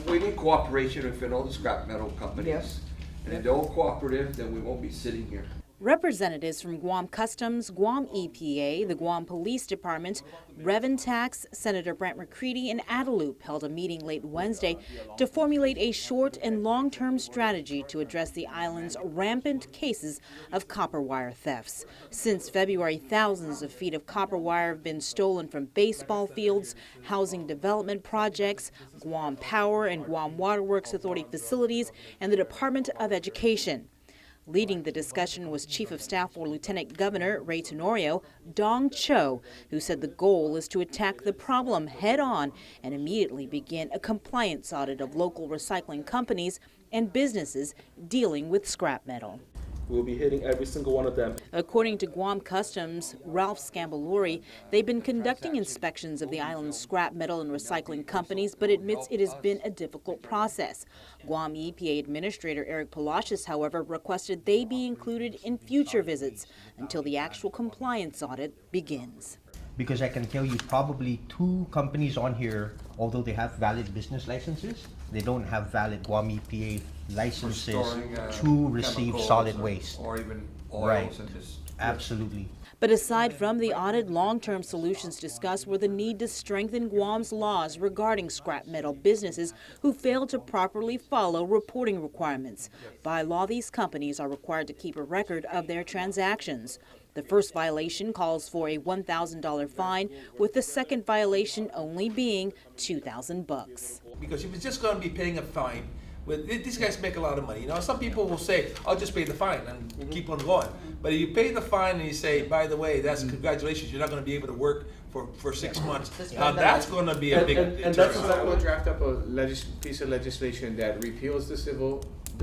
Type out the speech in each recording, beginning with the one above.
We need cooperation within all the scrap metal companies. Yes. And if they're all cooperative, then we won't be sitting here. Representatives from Guam Customs, Guam EPA, the Guam Police Department, Rev Tax, Senator Brant McCreadie and Adelup held a meeting late Wednesday to formulate a short and long-term strategy to address the island's rampant cases of copper wire thefts. Since February, thousands of feet of copper wire have been stolen from baseball fields, housing development projects, Guam Power and Guam Waterworks Authority facilities, and the Department of Education. Leading the discussion was Chief of Staff for Lieutenant Governor Ray Tenorio, Dong Cho, who said the goal is to attack the problem head-on and immediately begin a compliance audit of local recycling companies and businesses dealing with scrap metal. We'll be hitting every single one of them. According to Guam Customs, Ralph Scambaluri, they've been conducting inspections of the island's scrap metal and recycling companies, but admits it has been a difficult process. Guam EPA Administrator Eric Palacios, however, requested they be included in future visits until the actual compliance audit begins. Because I can tell you probably 2 companies on here, although they have valid business licenses, they don't have valid Guam EPA licenses to receive solid waste. Or even oils. Right. And just, Absolutely. But aside from the audit, long-term solutions discussed were the need to strengthen Guam's laws regarding scrap metal businesses who fail to properly follow reporting requirements. By law, these companies are required to keep a record of their transactions. The first violation calls for a $1,000 fine, with the second violation only being $2,000. Because if it's just going to be paying a fine, these guys make a lot of money. You know, some people will say, "I'll just pay the fine and keep on going." But if you pay the fine and you say, "By the way, that's congratulations, you're not going to be able to work for 6 months," now that's going to be a big. And that's exactly We'll draft up a piece of legislation that repeals the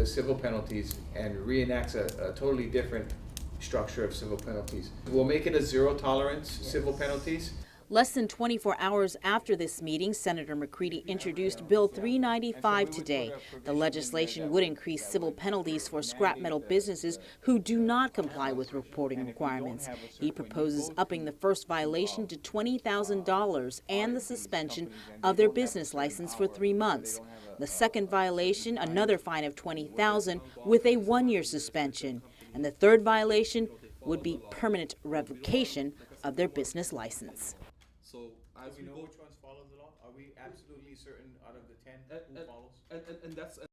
civil penalties and reenacts a totally different structure of civil penalties. We'll make it a zero tolerance civil penalties. Less than 24 hours after this meeting, Senator McCreadie introduced Bill 395 today. The legislation would increase civil penalties for scrap metal businesses who do not comply with reporting requirements. He proposes upping the first violation to $20,000 and the suspension of their business license for 3 months. The second violation, another fine of $20,000 with a 1-year suspension. And the third violation would be permanent revocation of their business license. So as Do we we know go, which ones follow the law? Are we absolutely certain out of the 10 who follows? and that's